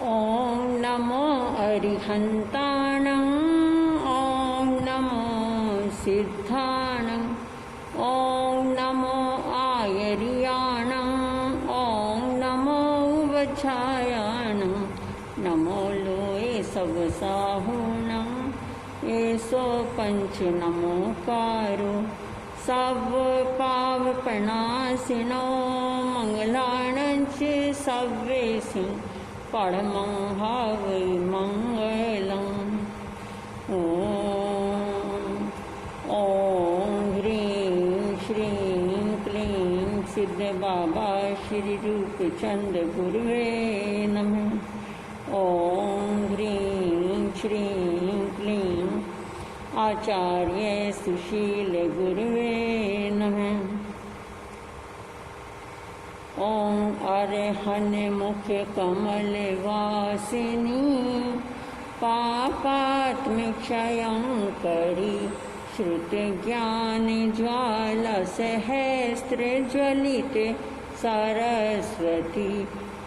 ॐ नमो अरिहन्ताणं ॐ नमो सिद्धाणं ॐ नमो आयर्याणं ॐ नमो वच्छायाणं नमो लोए सब साहूणं ऐसो पंच नमोकारो सब पाव प्रणाशिनो मंगलाणंच सव्वेसिं परमं हवै मंगलम्। ॐ ह्रीं श्रीं क्लीं सिद्ध बाबा श्री रूपचंद गुरुवे नमः। ॐ ह्रीं श्रीं क्लीं आचार्य सुशील गुरुवे नमः। ॐ अरहन मुख कमल वासिनी पापात्म क्षयं करी श्रुत ज्ञान ज्वाला सहस्त्र ज्वलित सरस्वती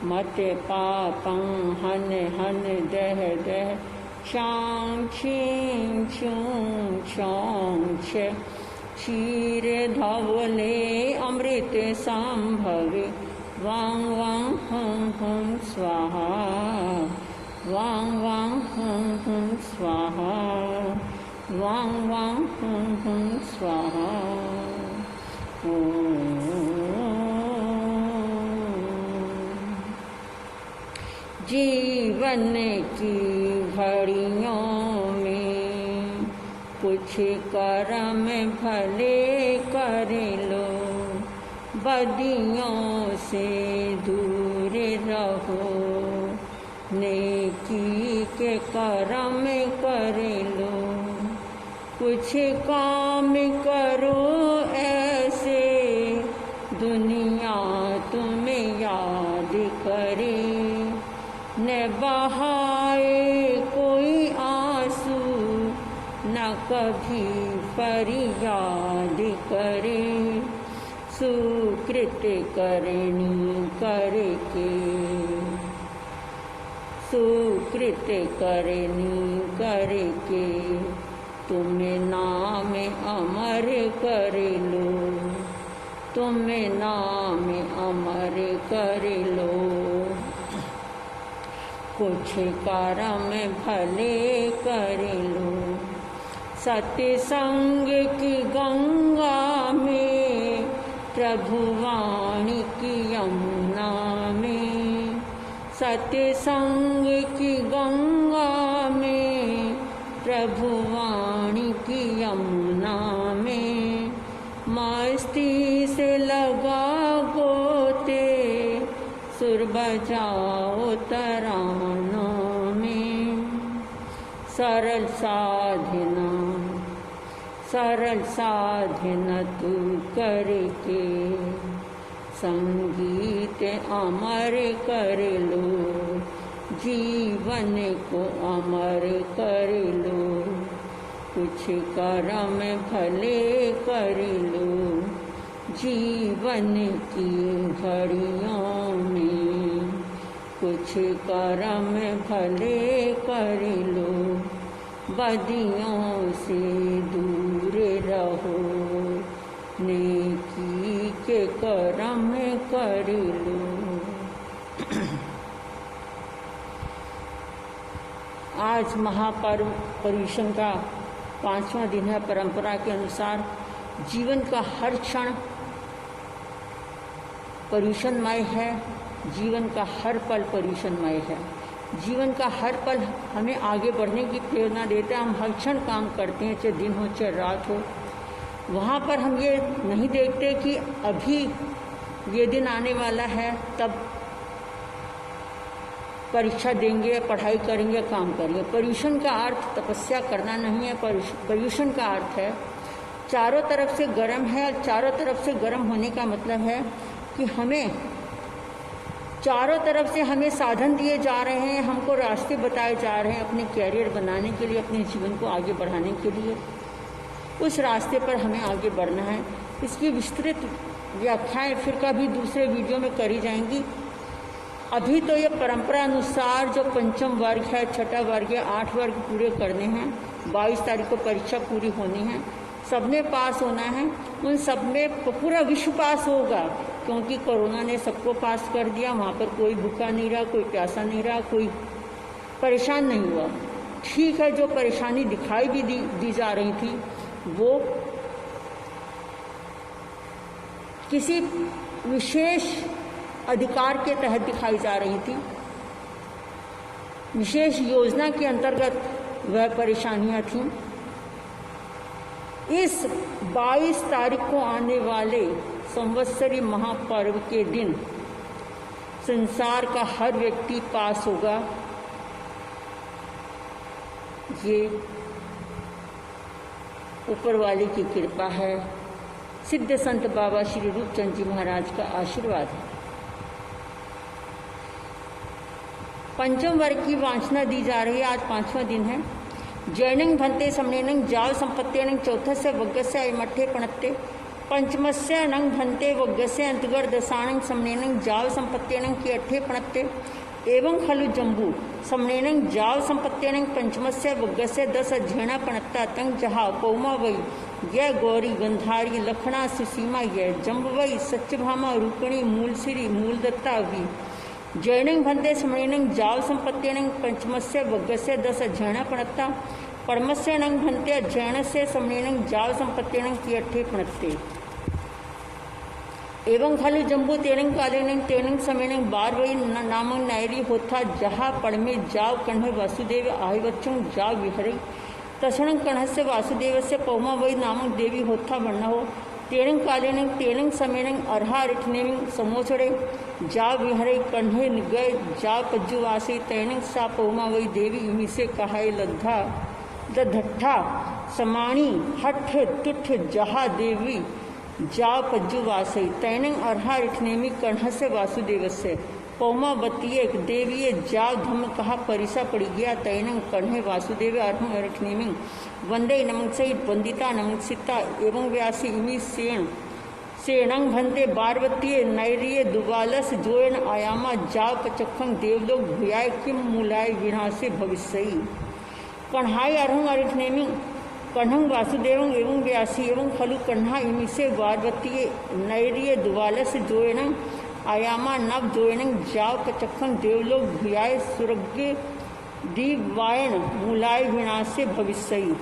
मत पापं हन हन दह दह क्षां क्षीं क्षूं क्षौं क्ष क्षीर धवले अमृत संभवे वां वां हुं हुं स्वाहा वां वां हुं हुं स्वाहा वां वां हुं हुं स्वाहा। जीवन की घड़ियों में कुछ कर्म भले कर लो, बदियों से दूर रहो, नेकी के कर्म कर लो। कुछ काम करो ऐसे दुनिया तुम्हें याद करे, न बहाए कोई आंसू न कभी फरियाद करे। सुकृत करनी करके सुकृत करनी करके तुम नाम अमर कर लो, तुम नाम अमर कर लो। कुछ कर्म भले कर लो, सत्संग की गंगा में प्रभु वाणी की यमुना में, सत्संग की गंगा में प्रभु वाणी की यमुना में। मस्ती से लगा गोते सुर बजाओ तरानों में। सरल साधना तू करके संगीत अमर कर लो, जीवन को अमर कर लो। कुछ कर्म भले कर लो, जीवन की घड़ियों में कुछ कर्म भले कर लो, बदियों से दूर रहो, नेकी के कर्म कर लो। आज महापर्व पर्युषण का 5वां दिन है। परंपरा के अनुसार जीवन का हर क्षण पर्युषणमय है, जीवन का हर पल पर्युषणमय है। जीवन का हर पल हमें आगे बढ़ने की प्रेरणा देता है। हम हर क्षण काम करते हैं, चाहे दिन हो चाहे रात हो। वहाँ पर हम ये नहीं देखते कि अभी ये दिन आने वाला है, तब परीक्षा देंगे, पढ़ाई करेंगे, काम करेंगे। पर्युषण का अर्थ तपस्या करना नहीं है। पर्युषण का अर्थ है चारों तरफ से गर्म है, और चारों तरफ से गर्म होने का मतलब है कि हमें चारों तरफ से हमें साधन दिए जा रहे हैं, हमको रास्ते बताए जा रहे हैं अपने कैरियर बनाने के लिए, अपने जीवन को आगे बढ़ाने के लिए। उस रास्ते पर हमें आगे बढ़ना है। इसकी विस्तृत व्याख्याएं फिर कभी दूसरे वीडियो में करी जाएंगी। अभी तो ये परंपरा अनुसार जो पंचम वर्ग है, छठा वर्ग है, 8 वर्ग पूरे करने हैं। 22 तारीख को परीक्षा पूरी होनी है, सबने पास होना है। उन सब में पूरा विश्व पास होगा, क्योंकि कोरोना ने सबको पास कर दिया। वहाँ पर कोई भूखा नहीं रहा, कोई प्यासा नहीं रहा, कोई परेशान नहीं हुआ। ठीक है, जो परेशानी दिखाई भी दी जा रही थी वो किसी विशेष अधिकार के तहत दिखाई जा रही थी, विशेष योजना के अंतर्गत वह परेशानियां थीं। इस 22 तारीख को आने वाले संवत्सरी महापर्व के दिन संसार का हर व्यक्ति पास होगा। ये ऊपर वाले की कृपा है, सिद्ध संत बाबा श्री रूपचंद जी महाराज का आशीर्वाद है। पंचम वर्ग की वांछना दी जा रही है। आज 5वां दिन है। जैनंग भंते समनेनंग जाव संपत्त्यनंग चौथस्य वग्गस्य अयमठ्ठे पणत्ते पंचमस्य नंग भंते वग्गस्य अंतगढ़ दशानंग समनेनंग जाव संपत्त्यनंग की अट्ठे पणत्ते एवं खलु जम्बू समनेनंग जाव संपत्त्यनंग पंचमस्य वग्गस्य 10 अध्ययना पणत्ता तंग जहा पौमा वई यह गौरी गंधारी लखना सुसीमा यह जम्बवई सत्यभामा रूपिणी मूलसिरी मूलदत्ता वी जैनंग भंते समनेनंग जाव संपत्त्यनंग पंचमस्य वग्गस्य 10 अध्ययना पणत्ता परमस्य नंग भंते अध्ययनस्य समनेनंग जाव संपत्त्यनंग की अट्ठे पणत्ते एवं खलु जम्बू तेनंग कालेनंग तेनंग समेनंग बार वही नामंग नायरी होथा जहा पड़मे जाव कण्ह वासुदेव आहिवच्चुं जाव विहरे तसणंग कण्हस्य वासुदेवस्य पौमा वही नामक देवी होथा वर्ण हो तेनंग कालेनंग तेनंग समेनंग अर्हा रिठनेमिंग समोचड़े जाव विहरे कण्हे गए जाव पज्जुवासे तैनंग सा पौमा वही देवी इमी से कहाय लद्धा दठा समाणी हठ तुठ जहा देवी जाव पज्जुवासे तैनंग अर्हा रिठनेमी कण्हस्य वासुदेवस्य पौमा बतिये देवीय जाव धम कहा परिसा पड़ी गया तैनंग कण्हे वासुदेव अर्हं रिठनेमी वंदे नमक सहित वंदिता नमक सीता एवं व्यासी इमी सेणंग भंते बारवतीय नैरिय दुबालस जोयन आयामा जाव पचखंग देवलोक भुयाय किम मूलाय विनाशे भविष्यई कण्हाय अर्हं रिठनेमी कण्हं वासुदेवं एवं व्यासी एवं खलु कण्हा इमी से वारवतीय नैरिय दुबालस जोयन आयामा नव जोयन जाव पचखंग देवलोक भुयाय सुरग्य दीवायन मूलाय विनाशे भविष्यई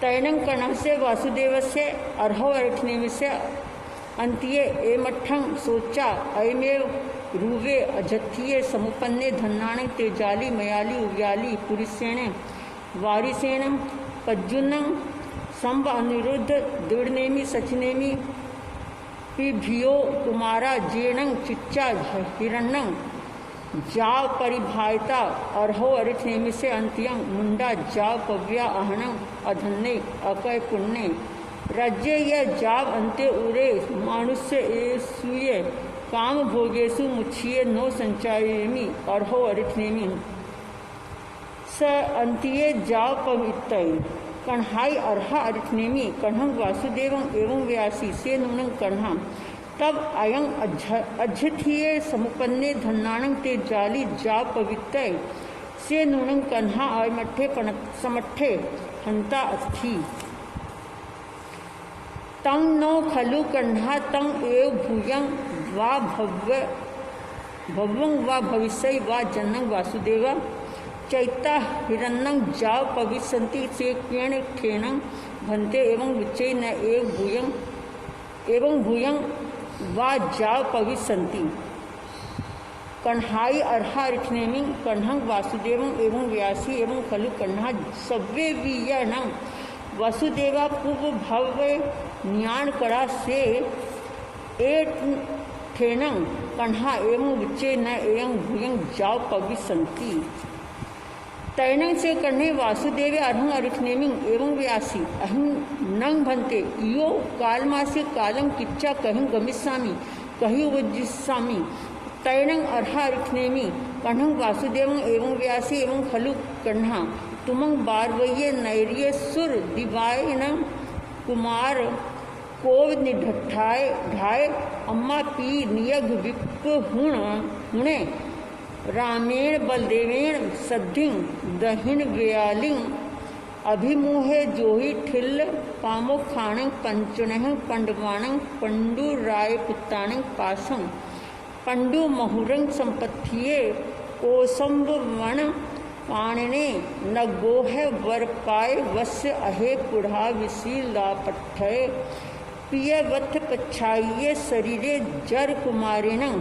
तैनंग कण्हस्य वासुदेवस्य अर्हव अरिठनेमिस्य अंत्ये एमठ्ठं सोचा अयमेव रूवे अजत्थिये समुपन्ने धन्नाणं तेजाली मयाली उव्याली पुरुषेण वारिसेण पज्जुनं संभ अनिरुद्ध दृढ़नेमी सचनेमी पिभियो कुमारा जीर्णं चिच्चा हिरण्यं जाव परिभायता अर्हो अरिठनेमी से अंत्यं मुंडा जाव पव्या आहनं अधन्ने अकय पुण्य राज्य यह जाव अंत्य उरे मानुष्य एसूये काम भोगेशु मुच्छिये नो संचायेमी अर्हो अरिठनेमी स अंत्ये जाव पवित्रय कण्हाई अर्हा अरिठनेमी कण्हं वासुदेवं एवं व्यासी से नूनं कण्हा तब अयं अध्यथिये समुपन्ने धन्नाणं ते जाली जाव पवित्रय से नूनं कण्हा अयमठ्ठे समठ्ठे हंता अस्थि तं नो खलु कण्हा तं एव भूयं वा भव्यं वा भविष्य वा जन्नं वासुदेव चैता हिरण्यं जाव पविसंति से क्येण ठेनं भंते एवं विच्चय न एवं भूयं वा जाव पविसंति कण्हाई अर्हा रिठनेमी कण्हं वासुदेवं एवं व्यासी एवं खलु कण्हा सव्वे वियनं वसुदेवा पूर्व भव्य न्याण कड़ा से एट ठेनं कण्हा एवं विच्चय न एवं भूयं जाव पविसंति तैनंग से कण्हे वासुदेव अर्हं अरिठनेमी एवं व्यासी अहं नंग भंते यो कालमासे कालं किच्चा कहीं गमिष्यामि कहीं वज्जिष्यामि तैनंग अर्हा अरिठनेमी कण्हं वासुदेवं एवं व्यासी एवं खलु कण्हा तुमंग बारवये नैरिय सुर दिवायन कुमार कोव निढठाय ढाय अम्मा पी नियग विप हुणे रामेण बलदेवेण सद्धिं दहिन व्यालिंग अभिमोहे जोहि ठिल्ल पामोखाणं पंचुनः पंडवाणं पंडु राय पुत्ताणं पासं पंडु महुरं संपत्तिये कोसंब वन पाणने न गोह वर पाय वस्य अहे पुढ़ा विसी लापठय पिय वथ पच्छाइये शरीरे जर कुमारिणं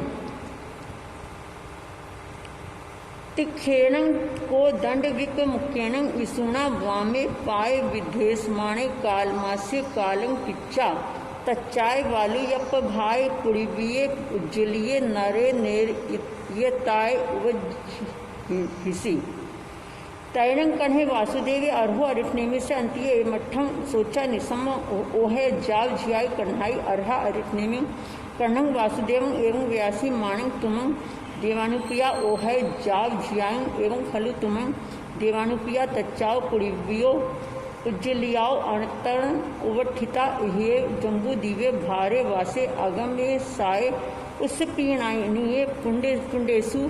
तिखेणं को दंड विक मुखेणं इसुणा वामे पाय विधेशमाणे कालमास्य कालं पिच्चा तच्चाय वालु यप भाई पुड़िबिये उज्जलिये नरे नेर ये ताय हिसी तैणं कन्हे वासुदेवी अर्हो अरिठनेमी से अंतिये मठं सोचा निसम ओहे जाव झियाई कन्हाई अर्हा अरिठनेमी कन्हं वासुदेवं एवं व्यासी माणं तुमं देवानुप्रिया ओहे जाव झियाई एवं खलु तुमं देवानुप्रिया तच्चाव पुड़िबियो उज्जलियाओ अणतरण उवठिता ये जम्बू दीवे भारे वासे आगम्य साय उस पीणाइनिये पुंडेसु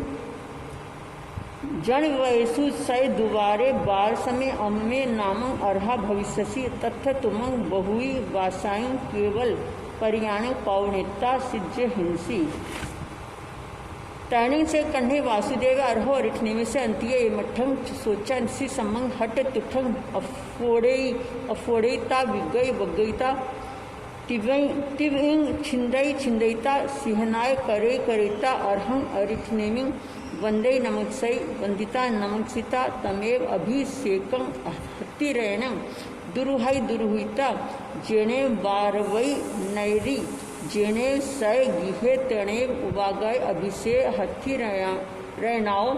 जन वयसु सय दुबारे बार समय अम्मे नामं अर्हा भविष्यसि तथ तुमं बहुई वासायं केवल परियाण पौनेता सिज्ज हिंसी टर्निंग से कन्हे वासुदेव अर्हो अरिठनेमी से अंतिये मठं सोचा निसी सम्मंग हट तुठं अफोड़ेता विगई वगईता तिविंग छिंदई छिंदईता सिहनाय करे करेता अर्हं अरिठनेमी वंदे नमक्सई वंदिता नमक्सिता तमेव अभिषेकं हत्तिरेणं दुरुहई दुरुहिता जेने बारवई नैरी जेने सय गिहे तणे उबागय अभिषेक हथी रैनाओ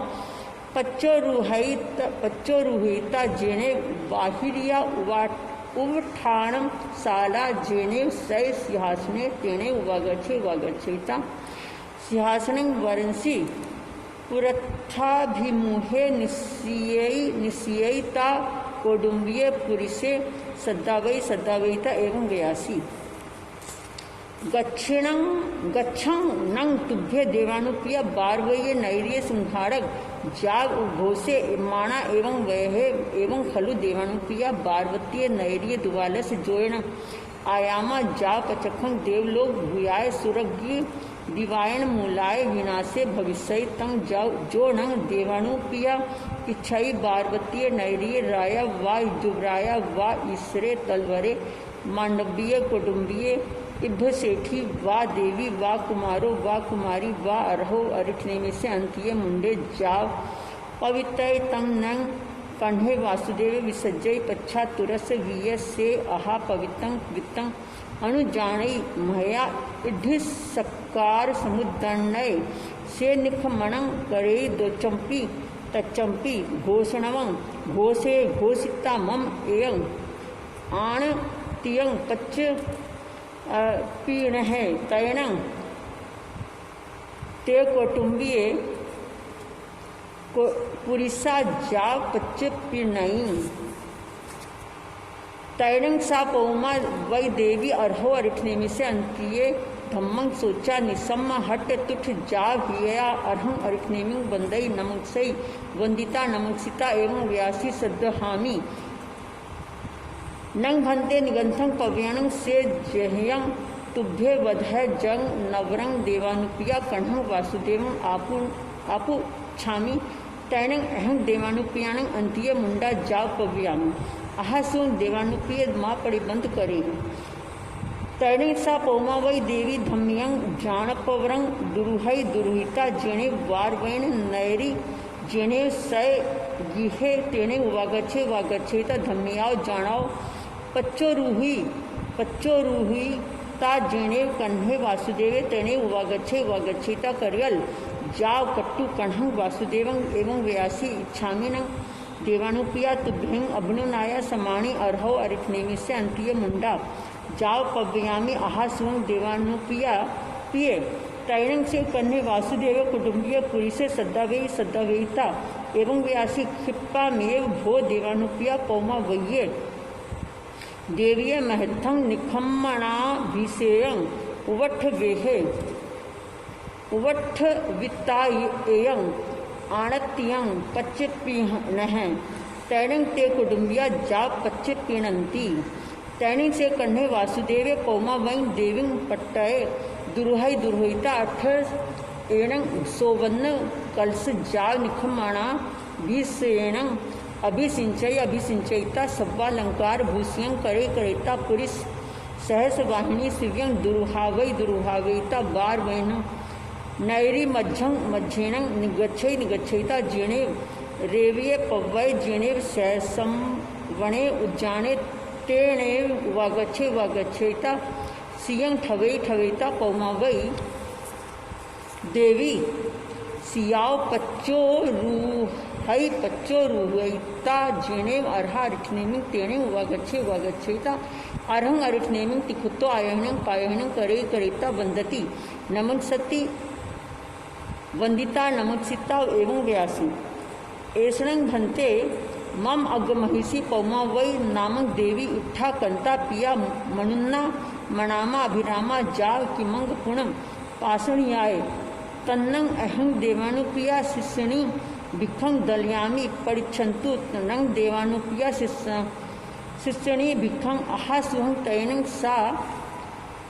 पच्चो रुहिता जेने बाहिरिया उवठाणम साला जेने सय सिंहासने तेने उवागच्छेता सिंहासनं वरंसी पुरथाभिमुहे निस्ययिता कौडुंबिये पुरिसे सद्दावयिता एवं व्यासी गच्छं नंग तुभ्य देवानुप्रिय बारवये नैर्य संहारक जाग उघोषे माणा एवं वह एवं खलु देवानुप्रिय बारवतीय नैर्य दुवालस जोयण आयामा जा पचखं देवलोक भूयाय सुरज्ञ दिवायन मूलाय विनाशे भविष्य तंग जो नंग देवानुप्रिय इच्छाई बारवतीय नैर्य राया वा जुबराया वा ईसरे तलवरे मांडवीय कुटुंबीय इभ्य सेठी वा देवी वा कुमारो वा कुमारी वा अर्हो अरिठनेमी से अंतिये मुंडे जाव पवित्र तंग नंग कन्हे वासुदेव विसज्जय पच्छा तुरस वीय से अहा पवितं वित्तं अनुजानई महया इद्धि सकार समुद्दण्डय से निखमणं करे दो चंपी तच्चंपी घोषणवं घोषे घोषिता मम एयं आण तियं पच्च पीण है तैणं ते कौटुंबिये पुरिसा जा पच्च पीणई तैणं सा पौमा वै देवी अर्हो अरिठनेमी से अंतिये धम्मं सोचा निसम्म हट तुठ जा भिया अर्हं अरिठनेमी वंदई नमक्सई वंदिता नमक्सिता एवं व्यासी सद्दहामी नंग भंते निगंथं पव्याणं से जह्यं तुभ्ये वधय जंग नवरंग देवानुप्रिया कण्हं वासुदेवं आपु छामी तैणं अहं देवानुप्रियाणं अंतिये मुंडा जाव पव्यामी आहा सुन देवानुप्रिय माँ पड़ी बंद करे तैणं सा पौमा वै देवी धम्यं जाणपवरं दुरुहई दुरुहिता जेणे वारवैण नैरी जेणे सय गिहे तेने वागच्छेता धम्याओ जाणाओ पच्चो रूही ता जेणे कन्हे वासुदेवे तेने वागच्छेता करियल जाव कट्टु कण्हं वासुदेवं एवं व्यासी इच्छामिनं देवानुप्रिया तुभ्यं अभिनुनाया समाणी अर्हो अरिठनेमी से अंतिय मुंडा जाव पव्यामी आहा सुवं देवानुप्रिया पिए तैणं से कन्हे वासुदेव कुटुंबीय पुरी से सद्दावेयिता एवं व्यासी क्षिप्पा मेव भो देवानुप्रिया पौमा वह्ये देवीय महत्थं निखम्मणाभिषेयं उवट्ठ वेहे उवट्ठ वित्तायं आणत्यं पच्चित्पीनः तैणं ते कुटुंबिया जा पच्चित पीणंती तैणिंग से कन्हे वासुदेवे पौमा वहीं देवीं पट्टय दुरुहई दुरुहिता अठ एणं सोवन्न कलश जाल निखमाणा भीषेणं अभिसिंचयिता सव्वालंकार भूषियं करे करेता पुरिस सहस वाहिनी शिव्यं दुरुहावयिता बार वैन नैरी मध्येण निगच्छयिता जिणे रेविये पव्वय जिणे सहसं वणे उज्जाने तेणेव वागच्छेता सियं ठवेता पौमावई देवी सियाव पच्चो रूहैता जिणेव अर्हा अरिठनेमिं तेणेव वागच्छेता अर्हं अरिठनेमिं तिखुत्तो आयहनं पायहनं करेता वंदती नमस्सति वंदिता नमस्सिता एवं व्यासी ऐसणं भन्ते मम अग्रमहिषी पौमा वै नामक देवी उठा कंता पिया मनुन्ना मणामा अभिरामा जाव किमंग पुणम पाषणीयाय तन्नं अहं देवानुप्रिया शिष्यणी भिक्षं दलयामि परिच्छन्तु तन्नं देवानुप्रिया शिष्यणी भिक्षं अहासुहं तैनं सा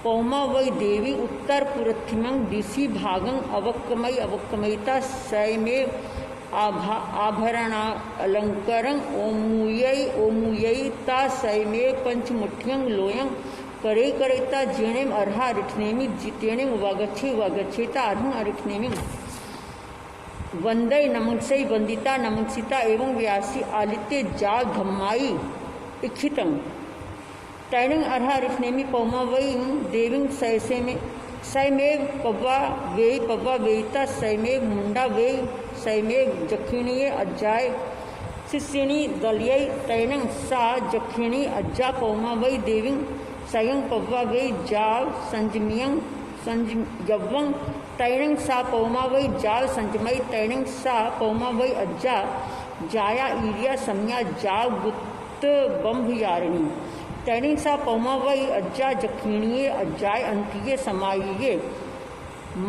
पौमा वै देवी उत्तर पुरथिमं दिशि भागं अवक्कमयिता सैमेव आभरणालंकरं ओमुयिता सैमेव पंचमुठ्यं लोयं करेता जिणेम अर्हा अरिठनेमि जितेणेम वागच्छेता अर्हं अरिठनेमि वंदय नमस्सै वंदिता नमस्सिता एवं व्यासी आलित्य जा धम्माई इच्छितं तैणं अर्हा अरिठनेमि पौमा वै देवीं सैमेव पव्वा वेयिता सैमेव मुंडा वेय सैमेव जखिणीय अज्जाय शिष्यिणी दलयै तैणं सा जखिणी अज्जा पौमा वै देवीं सयं पव्वा वै जाव संजमयं तैणं सा पौमा वै जाव संजमयि तैणं सा पौमा वै अज्जा जाया ईरिया सम्या जाव गुत्त बंभयारिणी तैणं सा पौमा वै अज्जा जखिणीय अज्जाय अंतिये समाइये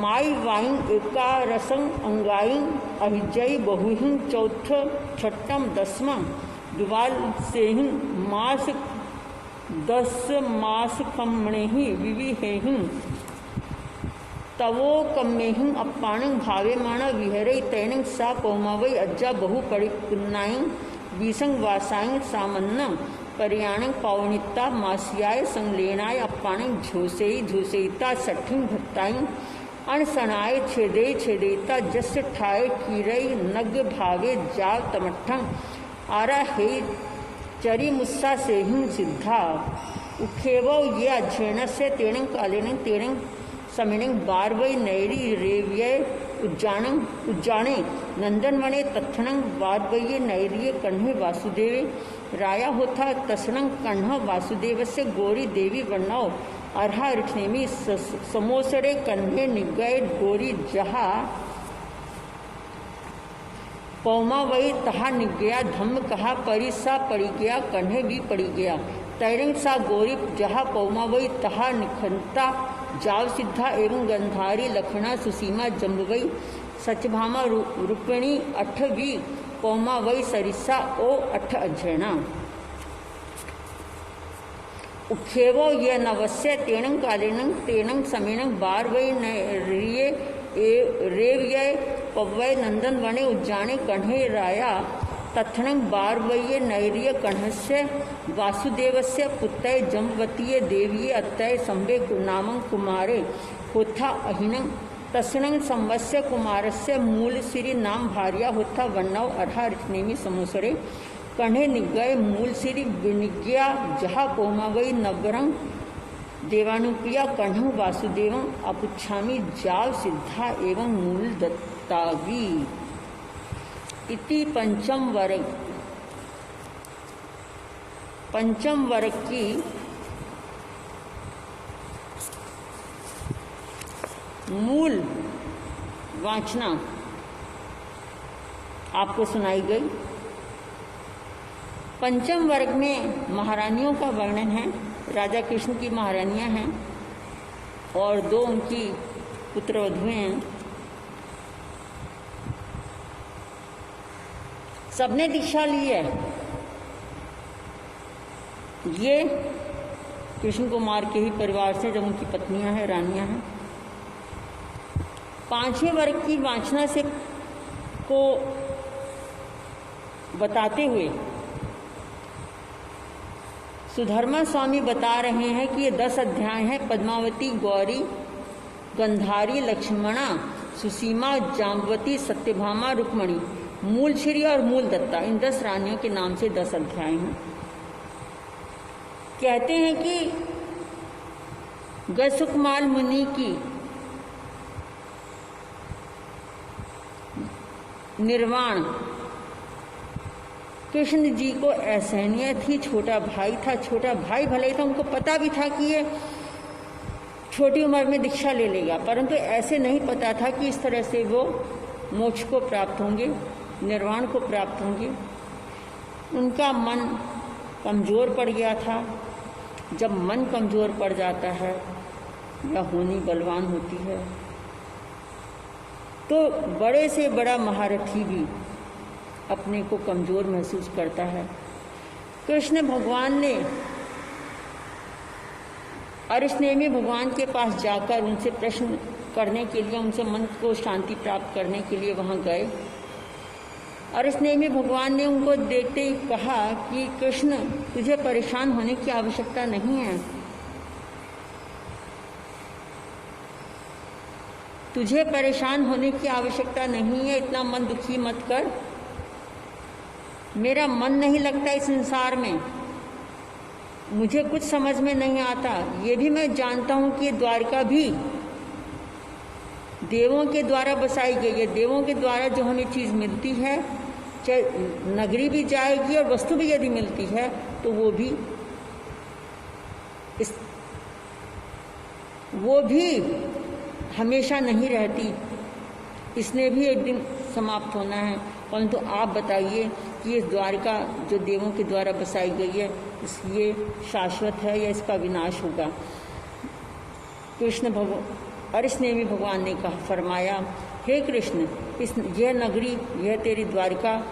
माई वाइन एकारसं अंगाइन अहिजय बहुहिं चौथ छठम दसवां द्वाल सेहिं मास 10 मास कम्मणेहि विविहेहिं तवो कम्मेहिं अप्पाणं भावेमाण विहरे तैणं सा पौमावै अज्जा बहु परिपुन्नायं विसंग वासायं सामन्न पर्याणं पावनिता मासियाय संलेनाय अप्पाणं झोसेयिता सठिं भत्तायं अणसणाय छेदेता जस ठाय कीरई नग भावे जाव तमठं आरा हे चरी मुस्सा से हिं सिद्धा उखेवो ये अध्ययन से तेणं कालेनं तेणं समिणं बारवै नैरी रेव्य उज्जाने नंदनवने तत्थणं बारवये नैरिये कन्हे वासुदेवे राया होता तसणं कन्ह वासुदेवस्य गोरी देवी वर्णव अर्हा अरिठनेमि समोसरे कन्हे निगय गोरी जहा पौमा वही तहा निगया धम्म कहा परिसा पड़ी गया कन्हे भी पड़ी गया तैरंग सा गौरी जहा पौमा वही तहा निखंता जाव सिद्धा एवं गंधारी लखना सुसीमा जम्बवई सचभामा रूपिणी अठवी पौमा वही सरिसा ओ अठ अध्ययना उखेवो ये नवस्य तेणं कालेनं तेणं समीनं बार वही नरिये रेव्य पव्वय नंदन वने उज्जाने कन्हे राया तत्णं बारवये नैर्य कन्हस्य वासुदेवस्य पुत्तय जम्बवतीये देवीये अत्तय संबे नामं कुमारे होथा अहिनं तस्णं संवस्य कुमारस्य मूल सिरी नाम भार्या होथा वन्नव अर्हा अरिठनेमि समोसरे कन्हे निगय मूल सिरी विनिज्ञा जहा पौमावई नगरं देवानुप्रिया कन्ह वासुदेवं अपुच्छामि जाव सिद्धा एवं मूल दत्तावी इति पंचम वर्ग की मूल वाचना आपको सुनाई गई। पंचम वर्ग में महारानियों का वर्णन है। राजा कृष्ण की महारानियां हैं और 2 उनकी पुत्रवधुएं हैं। सबने दीक्षा ली है। ये कृष्ण कुमार के ही परिवार से, जब उनकी पत्नियां हैं, रानियां हैं। 5वें वर्ग की वांछना से को बताते हुए सुधर्मा स्वामी बता रहे हैं कि ये 10 अध्याय हैं। पद्मावती, गौरी, गंधारी, लक्ष्मणा, सुसीमा, जाम्बवती, सत्यभामा, रुक्मणी, मूलश्री और मूल दत्ता, इन 10 रानियों के नाम से 10 अध्याय हैं। कहते हैं कि गसुकमाल मुनि की निर्वाण कृष्ण जी को असहनीय थी। छोटा भाई था, छोटा भाई भले ही था, उनको पता भी था कि ये छोटी उम्र में दीक्षा ले लेगा, परंतु ऐसे नहीं पता था कि इस तरह से वो मोक्ष को प्राप्त होंगे, निर्वाण को प्राप्त होंगे। उनका मन कमज़ोर पड़ गया था। जब मन कमज़ोर पड़ जाता है या होनी बलवान होती है तो बड़े से बड़ा महारथी भी अपने को कमज़ोर महसूस करता है। कृष्ण भगवान ने अरिष्नेमी भगवान के पास जाकर उनसे प्रश्न करने के लिए, उनसे मन को शांति प्राप्त करने के लिए वहाँ गए। अरिष्नेमी भगवान ने उनको देखते ही कहा कि कृष्ण, तुझे परेशान होने की आवश्यकता नहीं है। तुझे परेशान होने की आवश्यकता नहीं है, इतना मन दुखी मत कर। मेरा मन नहीं लगता इस संसार में, मुझे कुछ समझ में नहीं आता। ये भी मैं जानता हूँ कि द्वारका भी देवों के द्वारा बसाई गई है। देवों के द्वारा जो हमें चीज़ मिलती है, चाहे नगरी भी जाएगी और वस्तु भी यदि मिलती है तो वो भी हमेशा नहीं रहती, इसने भी एक दिन समाप्त होना है। परंतु आप बताइए कि ये द्वारका जो देवों के द्वारा बसाई गई है, ये शाश्वत है या इसका विनाश होगा? कृष्ण अरिष्नेमी भगवान ने कहा, फरमाया, हे कृष्ण, यह नगरी, यह तेरी द्वारका,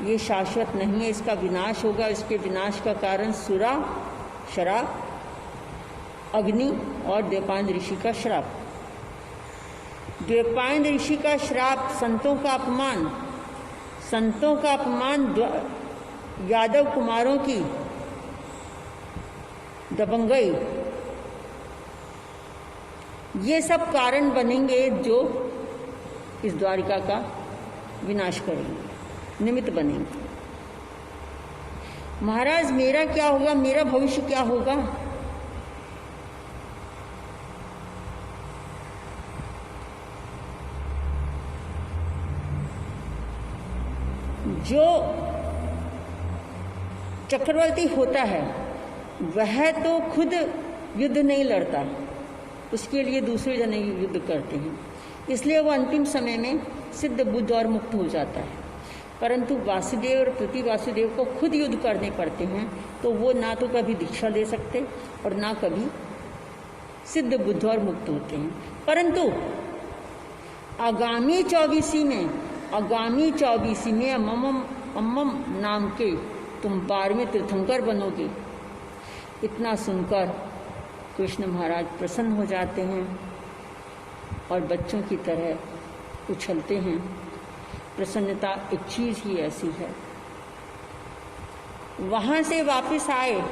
ये शाश्वत नहीं है, इसका विनाश होगा। इसके विनाश का कारण सुरा, शराब, अग्नि और द्वैपायन ऋषि का श्राप। द्वैपायन ऋषि का श्राप, संतों का अपमान, संतों का अपमान, यादव कुमारों की दबंगई, ये सब कारण बनेंगे जो इस द्वारिका का विनाश करेंगे, निमित्त बनेंगे। महाराज, मेरा क्या होगा, मेरा भविष्य क्या होगा? जो चक्रवर्ती होता है वह तो खुद युद्ध नहीं लड़ता, उसके लिए दूसरे जने युद्ध करते हैं, इसलिए वो अंतिम समय में सिद्ध, बुद्ध और मुक्त हो जाता है। परंतु वासुदेव और प्रति वासुदेव को खुद युद्ध करने पड़ते हैं, तो वो ना तो कभी दीक्षा दे सकते और ना कभी सिद्ध, बुद्ध और मुक्त होते हैं। परंतु आगामी 24 में अम्मम नाम के तुम 12वें तीर्थंकर बनोगे। इतना सुनकर कृष्ण महाराज प्रसन्न हो जाते हैं और बच्चों की तरह उछलते हैं। प्रसन्नता एक चीज़ ही ऐसी है। वहाँ से वापस आए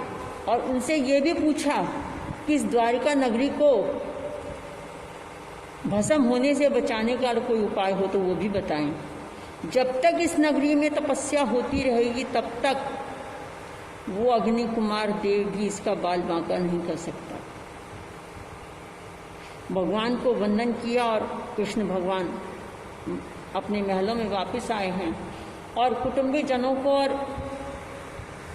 और उनसे ये भी पूछा कि इस द्वारिका नगरी को भस्म होने से बचाने का कोई उपाय हो तो वो भी बताएं। जब तक इस नगरी में तपस्या होती रहेगी तब तक वो अग्नि कुमार देव भी इसका बाल बांका नहीं कर सकता। भगवान को वंदन किया और कृष्ण भगवान अपने महलों में वापस आए हैं और कुटुंबी जनों को और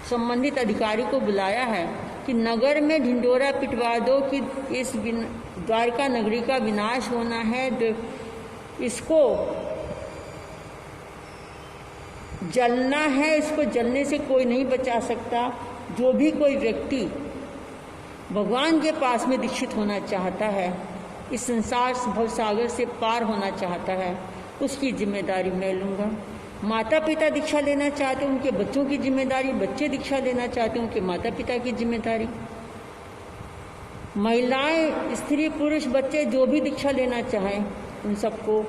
संबंधित अधिकारी को बुलाया है कि नगर में ढिंडोरा पिटवा दो कि इस द्वारका नगरी का विनाश होना है, इसको जलना है, इसको जलने से कोई नहीं बचा सकता। जो भी कोई व्यक्ति भगवान के पास में दीक्षित होना चाहता है, इस संसार भवसागर से पार होना चाहता है, उसकी जिम्मेदारी मैं लूँगा। माता पिता दीक्षा लेना चाहते हैं, उनके बच्चों की जिम्मेदारी, बच्चे दीक्षा लेना चाहते हैं, उनके माता पिता की जिम्मेदारी। महिलाएं, स्त्री, पुरुष, बच्चे जो भी दीक्षा लेना चाहें, उन सबको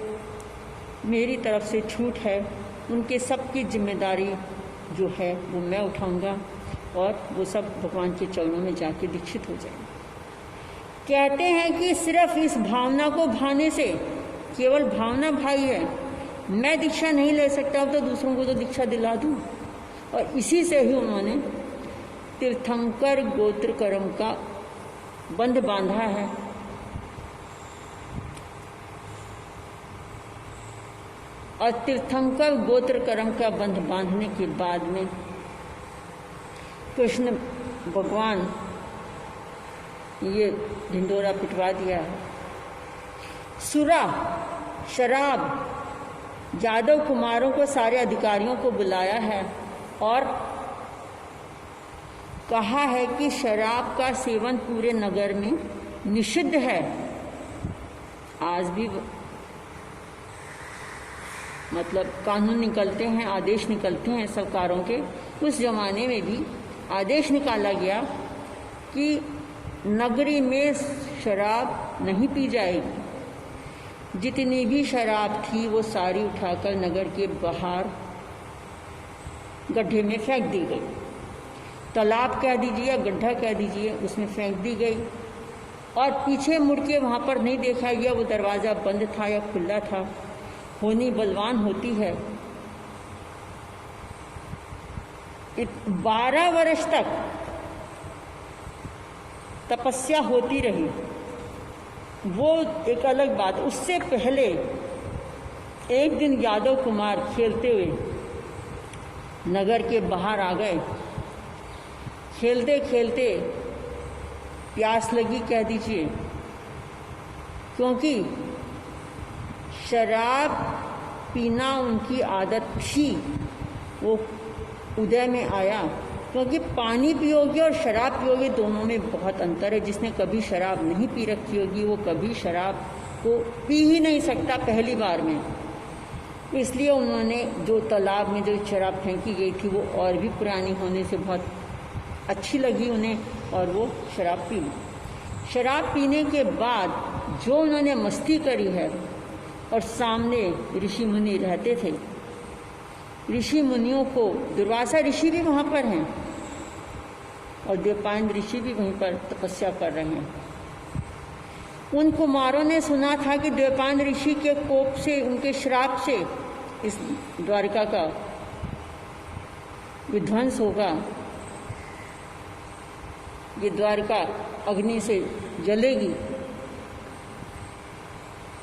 मेरी तरफ से छूट है। उनके सब की जिम्मेदारी जो है वो मैं उठाऊंगा और वो सब भगवान के चरणों में जाके दीक्षित हो जाएंगे। कहते हैं कि सिर्फ इस भावना को भाने से, केवल भावना भाई है, मैं दीक्षा नहीं ले सकता तो दूसरों को तो दीक्षा दिला दूं। और इसी से ही उन्होंने तीर्थंकर गोत्र कर्म का बंध बांधा है। और तीर्थंकर गोत्र कर्म का बंध बांधने के बाद में कृष्ण भगवान ये ढिंडोरा पिटवा दिया है। सुरा, शराब, यादव कुमारों को, सारे अधिकारियों को बुलाया है और कहा है कि शराब का सेवन पूरे नगर में निषिद्ध है। आज भी मतलब कानून निकलते हैं, आदेश निकलते हैं सरकारों के। उस जमाने में भी आदेश निकाला गया कि नगरी में शराब नहीं पी जाएगी। जितनी भी शराब थी वो सारी उठाकर नगर के बाहर गड्ढे में फेंक दी गई। तालाब कह दीजिए या गड्ढा कह दीजिए, उसमें फेंक दी गई। और पीछे मुड़ के वहाँ पर नहीं देखा गया वो दरवाज़ा बंद था या खुला था। होनी बलवान होती है। 12 वर्ष तक तपस्या होती रही, वो एक अलग बात। उससे पहले एक दिन यादव कुमार खेलते हुए नगर के बाहर आ गए। खेलते खेलते प्यास लगी कह दीजिए, क्योंकि शराब पीना उनकी आदत थी। वो उदय में आया, क्योंकि पानी पियोगे और शराब पियोगे दोनों में बहुत अंतर है। जिसने कभी शराब नहीं पी रखी होगी वो कभी शराब को पी ही नहीं सकता पहली बार में। इसलिए उन्होंने जो तालाब में जो शराब फेंकी गई थी वो और भी पुरानी होने से बहुत अच्छी लगी उन्हें और वो शराब पी ली। शराब पीने के बाद जो उन्होंने मस्ती करी है, और सामने ऋषि मुनि रहते थे, ऋषि मुनियों को, दुर्वासा ऋषि भी वहाँ पर हैं और देवपायन ऋषि भी वहीं पर तपस्या कर रहे हैं। उन कुमारों ने सुना था कि देवपायन ऋषि के कोप से, उनके श्राप से इस द्वारिका का विध्वंस होगा, ये द्वारिका अग्नि से जलेगी।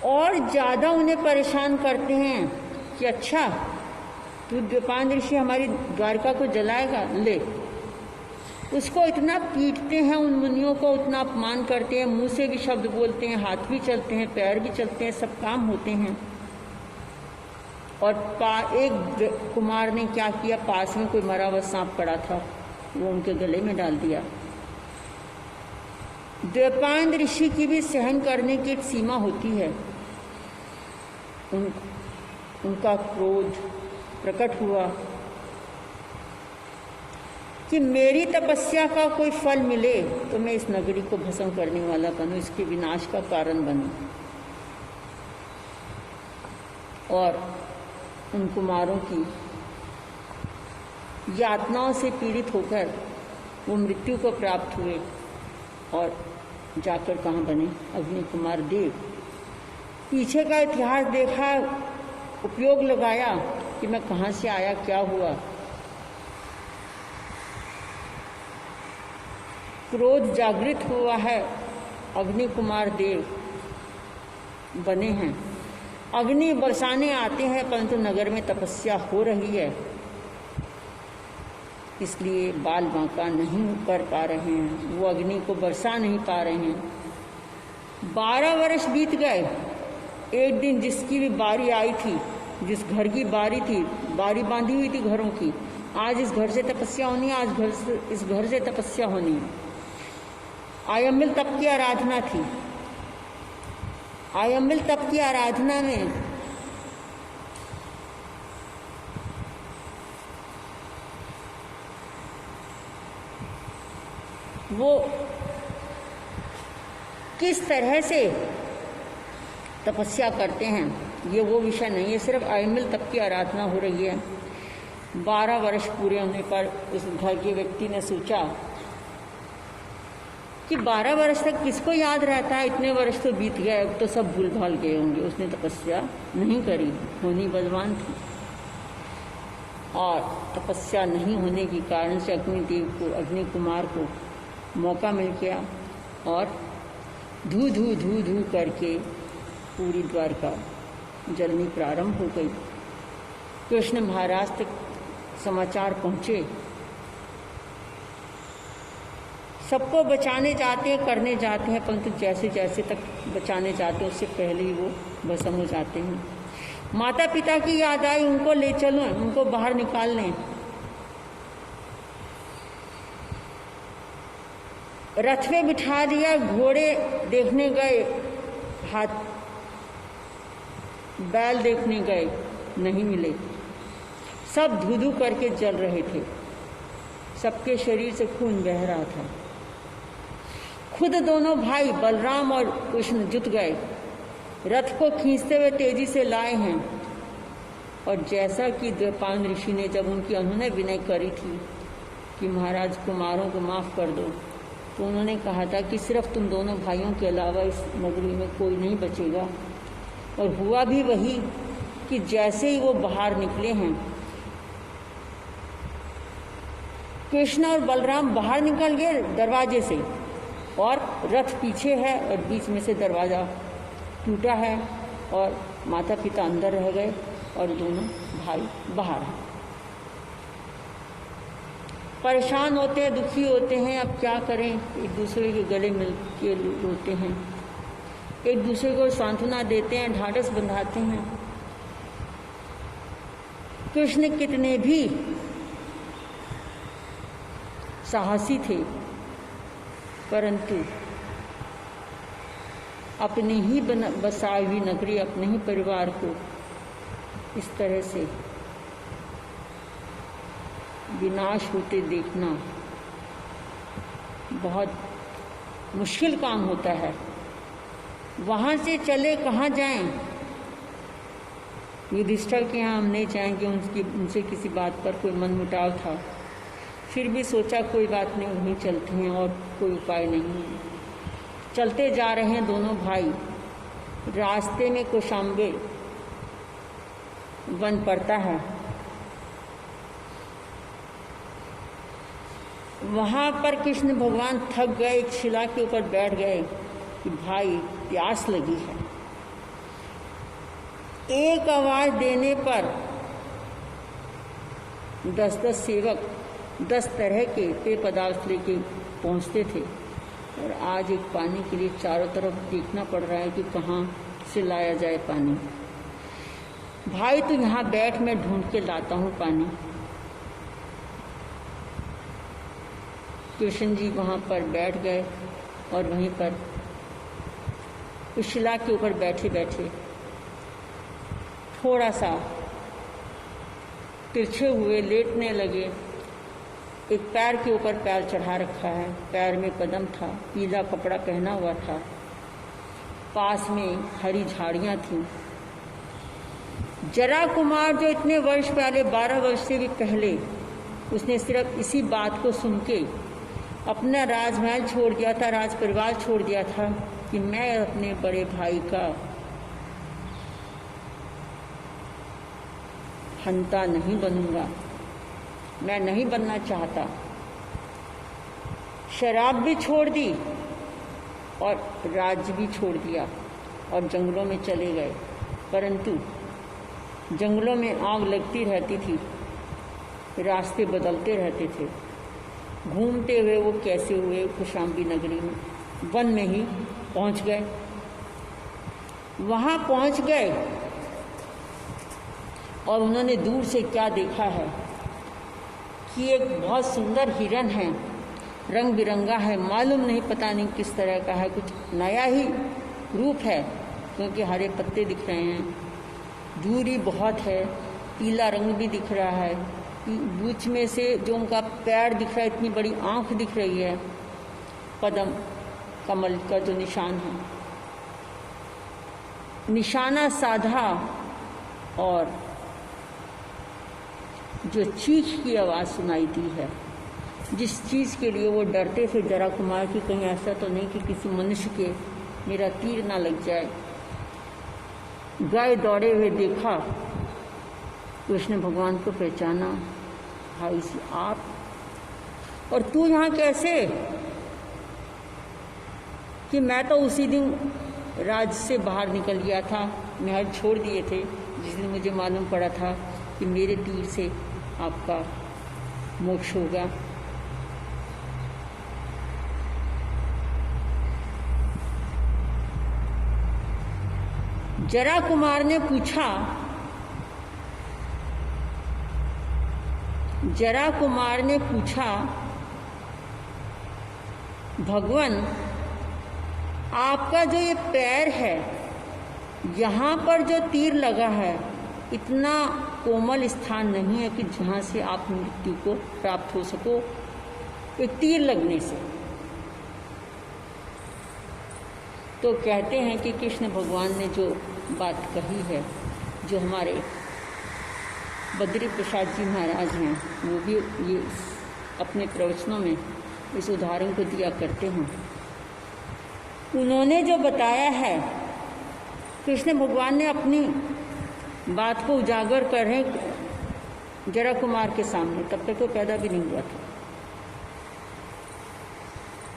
और ज़्यादा उन्हें परेशान करते हैं कि अच्छा तो देवपायन ऋषि हमारी द्वारिका को जलाएगा, ले। उसको इतना पीटते हैं, उन मुनियों को उतना अपमान करते हैं, मुंह से भी शब्द बोलते हैं, हाथ भी चलते हैं, पैर भी चलते हैं, सब काम होते हैं। और एक कुमार ने क्या किया, पास में कोई मरा हुआ सांप पड़ा था, वो उनके गले में डाल दिया। देवपायन ऋषि की भी सहन करने की एक सीमा होती है। उनका क्रोध प्रकट हुआ कि मेरी तपस्या का कोई फल मिले तो मैं इस नगरी को भस्म करने वाला बनूं, इसके विनाश का कारण बनूं। और उन कुमारों की यातनाओं से पीड़ित होकर वो मृत्यु को प्राप्त हुए और जाकर कहाँ बने, अग्नि कुमार देव। पीछे का इतिहास देखा, उपयोग लगाया कि मैं कहाँ से आया, क्या हुआ। क्रोध जागृत हुआ है, अग्नि कुमार देव बने हैं। अग्नि बरसाने आते हैं, परंतु नगर में तपस्या हो रही है, इसलिए बाल बांका नहीं कर पा रहे हैं, वो अग्नि को बरसा नहीं पा रहे हैं। 12 वर्ष बीत गए। एक दिन जिसकी भी बारी आई थी जिस घर की बारी बांधी हुई थी घरों की, आज इस घर से तपस्या होनी है, आज इस घर से तपस्या होनी है। आयम्बिल तप की आराधना थी। आयम्बिल तप की आराधना में वो किस तरह से तपस्या करते हैं ये वो विषय नहीं है, सिर्फ आयम्बिल तप की आराधना हो रही है। 12 वर्ष पूरे होने पर उस घर के व्यक्ति ने सोचा कि 12 वर्ष तक किसको याद रहता है, इतने वर्ष तो बीत गए, अब तो सब भूल भाल गए होंगे। उसने तपस्या नहीं करी, होनी बलवान थी, और तपस्या नहीं होने के कारण से अग्नि कुमार को मौका मिल गया और धू धू धू धू करके पूरी द्वारका जलनी प्रारंभ हो गई। कृष्ण महाराज तक समाचार पहुँचे, सबको बचाने जाते हैं, करने जाते हैं, परंतु जैसे जैसे तक बचाने जाते हैं उससे पहले ही वो भस्म हो जाते हैं। माता पिता की याद आई, उनको ले चलो, उनको बाहर निकाल लें। रथ में बिठा दिया, घोड़े देखने गए, हाथ बैल देखने गए, नहीं मिले, सब धू-धू करके जल रहे थे, सबके शरीर से खून बह रहा था। खुद दोनों भाई बलराम और कृष्ण जुट गए, रथ को खींचते हुए तेजी से लाए हैं। और जैसा कि द्वैपायन ऋषि ने जब उन्होंने विनय करी थी कि महाराज कुमारों को माफ़ कर दो, तो उन्होंने कहा था कि सिर्फ तुम दोनों भाइयों के अलावा इस नगरी में कोई नहीं बचेगा। और हुआ भी वही कि जैसे ही वो बाहर निकले हैं, कृष्ण और बलराम बाहर निकल गए दरवाजे से, और रथ पीछे है और बीच में से दरवाज़ा टूटा है, और माता पिता अंदर रह गए और दोनों भाई बाहर हैं। परेशान होते हैं, दुखी होते हैं, अब क्या करें, एक दूसरे के गले मिल के रोते हैं, एक दूसरे को सांत्वना देते हैं, ढाढ़स बंधाते हैं। कृष्ण कितने भी साहसी थे, परंतु अपने ही बसाई हुई नगरी, अपने ही परिवार को इस तरह से विनाश होते देखना बहुत मुश्किल काम होता है। वहाँ से चले कहाँ जाएं? युधिष्ठिर के यहाँ हम नहीं जाएंगे, उनसे किसी बात पर कोई मनमुटाव था, फिर भी सोचा कोई बात नहीं, वहीं चलते हैं और कोई उपाय नहीं है। चलते जा रहे हैं दोनों भाई, रास्ते में कौशाम्बी वन पड़ता है, वहाँ पर कृष्ण भगवान थक गए, एक शिला के ऊपर बैठ गए कि भाई प्यास लगी है। एक आवाज देने पर 10-10 सेवक 10 तरह के पेय पदार्थ लेके पहुँचते थे, और आज एक पानी के लिए चारों तरफ देखना पड़ रहा है कि कहाँ से लाया जाए पानी। भाई तू यहाँ बैठ, मैं ढूंढ के लाता हूँ पानी। कृष्ण जी वहाँ पर बैठ गए और वहीं पर उस शिला के ऊपर बैठे बैठे थोड़ा सा तिरछे हुए लेटने लगे। एक पैर के ऊपर पैर चढ़ा रखा है, पैर में कदम था, पीला कपड़ा पहना हुआ था, पास में हरी झाड़ियाँ थीं। जरा कुमार जो इतने वर्ष पहले 12 वर्ष से भी पहले उसने सिर्फ इसी बात को सुन के अपना राजमहल छोड़ दिया था, राज परिवार छोड़ दिया था कि मैं अपने बड़े भाई का हंता नहीं बनूंगा, मैं नहीं बनना चाहता। शराब भी छोड़ दी और राज्य भी छोड़ दिया और जंगलों में चले गए, परंतु जंगलों में आग लगती रहती थी, रास्ते बदलते रहते थे। घूमते हुए वो कैसे हुए कौशाम्बी नगरी में, वन में ही पहुंच गए। वहाँ पहुंच गए और उन्होंने दूर से क्या देखा है कि एक बहुत सुंदर हिरन है, रंग बिरंगा है, मालूम नहीं पता नहीं किस तरह का है, कुछ नया ही रूप है क्योंकि हरे पत्ते दिख रहे हैं, दूरी बहुत है, पीला रंग भी दिख रहा है, बीच में से जो उनका पैर दिख रहा है, इतनी बड़ी आँख दिख रही है, पद्म कमल का जो निशान है, निशाना साधा और जो चीख की आवाज़ सुनाई दी है, जिस चीज़ के लिए वो डरते थे जरा कुमार की कहीं ऐसा तो नहीं कि किसी मनुष्य के मेरा तीर ना लग जाए। गाय दौड़े हुए देखा, कृष्ण भगवान को पहचाना, भाई जी आप, और तू यहाँ कैसे? कि मैं तो उसी दिन राज्य से बाहर निकल गया था, महल छोड़ दिए थे जिस दिन मुझे मालूम पड़ा था कि मेरे तीर से आपका मोक्ष होगा। जरा कुमार ने पूछा, जरा कुमार ने पूछा, भगवान आपका जो ये पैर है, यहाँ पर जो तीर लगा है, इतना कोमल स्थान नहीं है कि जहाँ से आप मृत्यु को प्राप्त हो सको एक तीर लगने से। तो कहते हैं कि कृष्ण भगवान ने जो बात कही है, जो हमारे बद्री प्रसाद जी महाराज हैं, वो भी ये अपने प्रवचनों में इस उदाहरण को दिया करते हैं। उन्होंने जो बताया है, कृष्ण भगवान ने अपनी बात को उजागर कर रहे जरा कुमार के सामने, तब तक तो पैदा भी नहीं हुआ था,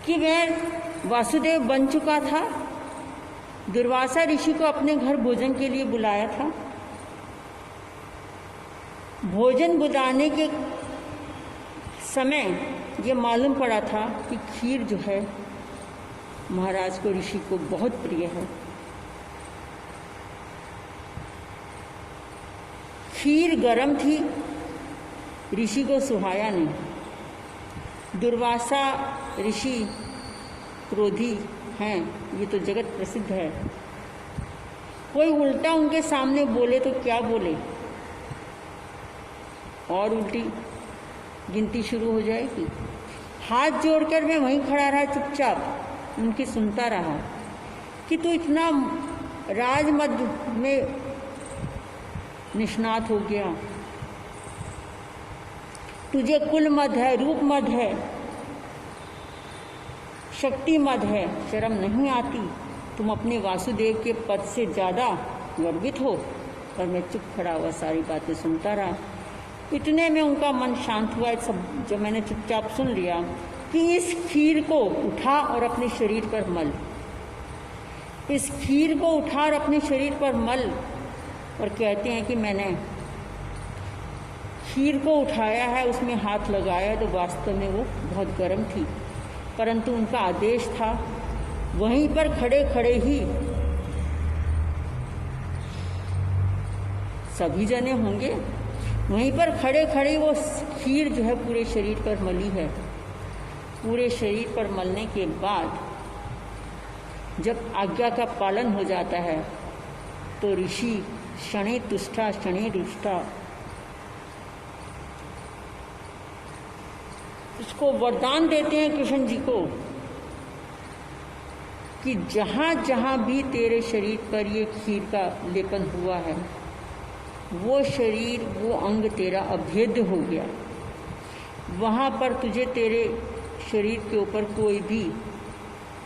कि मैं वासुदेव बन चुका था, दुर्वासा ऋषि को अपने घर भोजन के लिए बुलाया था, भोजन बुलाने के समय ये मालूम पड़ा था कि खीर जो है महाराज को, ऋषि को बहुत प्रिय है। खीर गरम थी, ऋषि को सुहाया नहीं। दुर्वासा ऋषि क्रोधी हैं, ये तो जगत प्रसिद्ध है। कोई उल्टा उनके सामने बोले तो क्या बोले, और उल्टी गिनती शुरू हो जाएगी। हाथ जोड़कर मैं वहीं खड़ा रहा, चुपचाप उनकी सुनता रहा कि तू इतना राजमद में निष्णात हो गया, तुझे कुल मद है, रूप मद है, शक्ति मद है, शर्म नहीं आती, तुम अपने वासुदेव के पद से ज़्यादा गर्वित हो। और मैं चुप खड़ा हुआ सारी बातें सुनता रहा। इतने में उनका मन शांत हुआ, सब जब मैंने चुपचाप सुन लिया कि इस खीर को उठा और अपने शरीर पर मल, इस खीर को उठा और अपने शरीर पर मल। और कहते हैं कि मैंने खीर को उठाया है, उसमें हाथ लगाया तो वास्तव में वो बहुत गर्म थी, परंतु उनका आदेश था वहीं पर खड़े खड़े ही सभी जने होंगे, वहीं पर खड़े खड़े वो खीर जो है पूरे शरीर पर मली है। पूरे शरीर पर मलने के बाद जब आज्ञा का पालन हो जाता है तो ऋषि शनि तुष्टा शनि रुष्टा, उसको वरदान देते हैं कृष्ण जी को कि जहाँ जहाँ भी तेरे शरीर पर ये खीर का लेपन हुआ है, वो शरीर, वो अंग तेरा अभेद्य हो गया। वहाँ पर तुझे तेरे शरीर के ऊपर कोई भी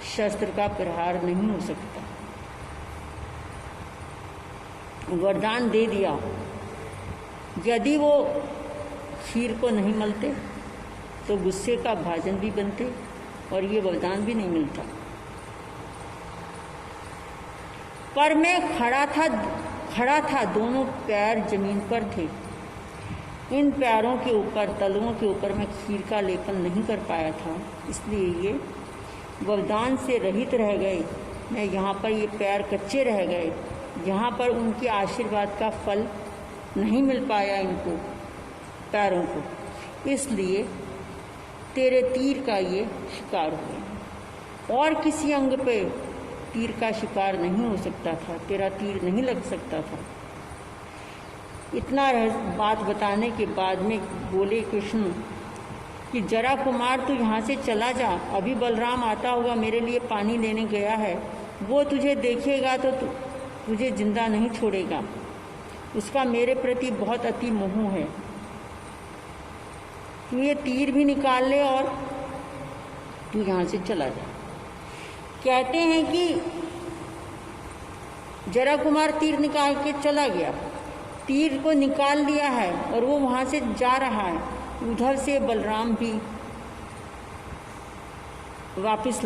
शस्त्र का प्रहार नहीं हो सकता। वरदान दे दिया। यदि वो खीर को नहीं मलते तो गुस्से का भाजन भी बनते और ये वरदान भी नहीं मिलता। पर मैं खड़ा था, दोनों पैर जमीन पर थे। इन पैरों के ऊपर, तलुओं के ऊपर मैं खीर का लेपन नहीं कर पाया था, इसलिए ये वरदान से रहित रह गए। मैं यहाँ पर, ये पैर कच्चे रह गए। यहाँ पर उनके आशीर्वाद का फल नहीं मिल पाया इनको पैरों को, इसलिए तेरे तीर का ये शिकार हुए। और किसी अंग पे तीर का शिकार नहीं हो सकता था, तेरा तीर नहीं लग सकता था। इतना बात बताने के बाद में बोले कृष्ण कि जरा कुमार तू यहाँ से चला जा, अभी बलराम आता होगा, मेरे लिए पानी लेने गया है, वो तुझे देखेगा तो तुझे जिंदा नहीं छोड़ेगा, उसका मेरे प्रति बहुत अति मोह है, तू ये तीर भी निकाल ले और तू यहाँ से चला जा। कहते हैं कि जरा कुमार तीर निकाल के चला गया, तीर को निकाल लिया है और वो वहाँ से जा रहा है। उधर से बलराम भी वापस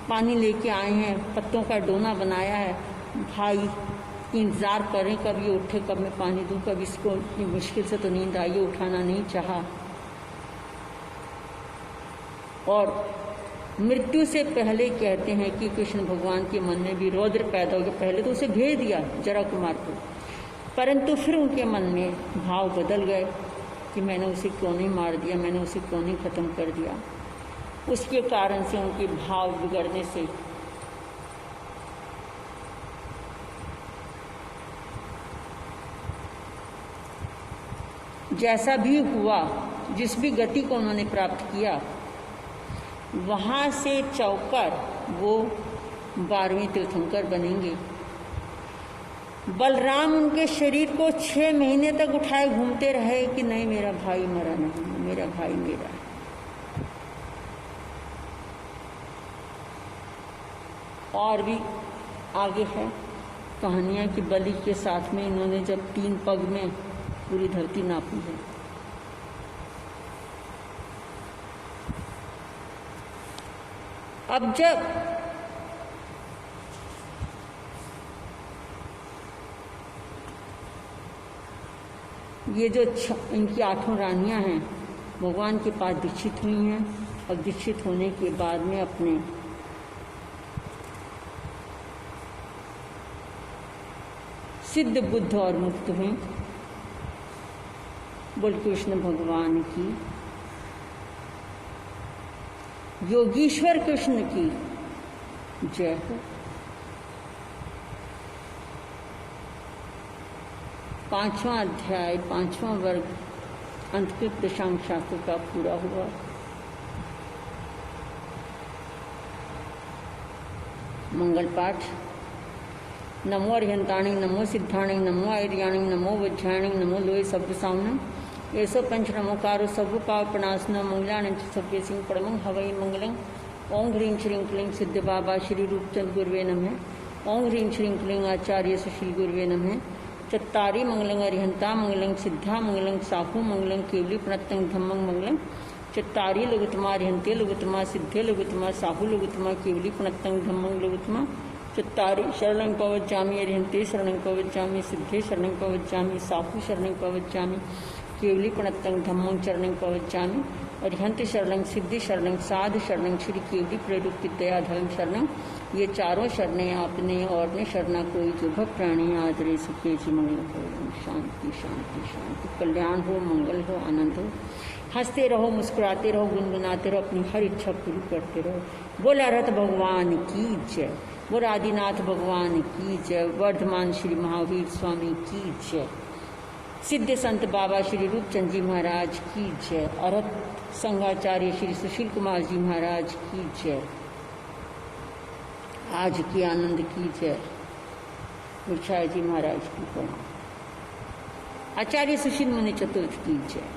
पानी लेके आए हैं, पत्तों का डोना बनाया है, भाई इंतज़ार करें कब ये उठे, कब मैं पानी दूँ, कब इसको इतनी मुश्किल से तो नींद आई, उठाना नहीं चाहा। और मृत्यु से पहले कहते हैं कि कृष्ण भगवान के मन में भी रौद्र पैदा हो गया। पहले तो उसे भेज दिया जरा कुमार को, परंतु फिर उनके मन में भाव बदल गए कि मैंने उसे क्यों नहीं मार दिया, मैंने उसे क्यों नहीं ख़त्म कर दिया। उसके कारण से उनके भाव बिगड़ने से जैसा भी हुआ, जिस भी गति को उन्होंने प्राप्त किया, वहाँ से चौकर वो 12वें तीर्थंकर बनेंगे। बलराम उनके शरीर को 6 महीने तक उठाए घूमते रहे कि नहीं मेरा भाई मरा नहीं, मेरा भाई मेरा है। और भी आगे है कहानियाँ कि बलि के साथ में इन्होंने जब 3 पग में पूरी धरती नापी है। अब जब ये जो इनकी 8 रानियां हैं भगवान के पास दीक्षित हुई हैं, और दीक्षित होने के बाद में अपने सिद्ध बुद्ध और मुक्त हुई। बोल कृष्ण भगवान की, योगीश्वर कृष्ण की जय हो। 5वां अध्याय 5वां वर्ग अंतकृत दशांक शास्त्र का पूरा हुआ। मंगल पाठ। नमो अर्हंताणी, नमो सिद्धाणी, नमो आर्याणी, नमो वज्राणी, नमो लोहे शब्द सामने ऐसो पंच नमोकारो सर्व पाप प्रणाशन मंगलान सभ्य सिंह परमं हवई मंगलम। ओं ह्रीं श्रीं क्लीं सिद्ध बाबा श्री रूपचंद गुरुवे नमः। ओं ह्रीं श्रीं क्लीं आचार्य सुशील गुरुवे नमः। चत्तारी मंगलं अरिहंता मंगलं सिद्धा मंगलं साहू मंगलं केवली प्रणतं धम्मं मंगलं। चत्तारी लघुतमा अरिहंते लघुतमा सिद्धे लघुतमा साहू लघुतमा केवली प्रणतं धम्मं लघुतमा। चत्तारी शरणं पवज्जामि अरिहंते शरणं पवज्जामि सिद्धे शरणं पवज्जामि साहू शरणं पवज्जामि केवली प्रणतं धम्मं चरणं पवज्जामि। अरिहंत शरणं सिद्धि शरणं साध शरणं श्री केवली प्रेरुक्ति दया धर्म शरणं। ये चारों शरणें आपने और ने शरणा कोई जो भक्त प्राणी आदरे सुखे जी मंगल हो। शांति शांति शांति। कल्याण हो, मंगल हो, आनंद हो। हंसते रहो, मुस्कुराते रहो, गुनगुनाते रहो, अपनी हर इच्छा पूरी करते रहो। बोला रथ भगवान की जय, बोल आदिनाथ भगवान की जय, वर्धमान श्री महावीर स्वामी की जय, सिद्ध संत बाबा श्री रूपचंद जी महाराज की जय, अरहत संघाचार्य श्री सुशील कुमार जी महाराज की जय, आज की आनंद की जय, विचार्य जी महाराज की प्रणाम, आचार्य सुशील मुनि चतुर्थ की जय।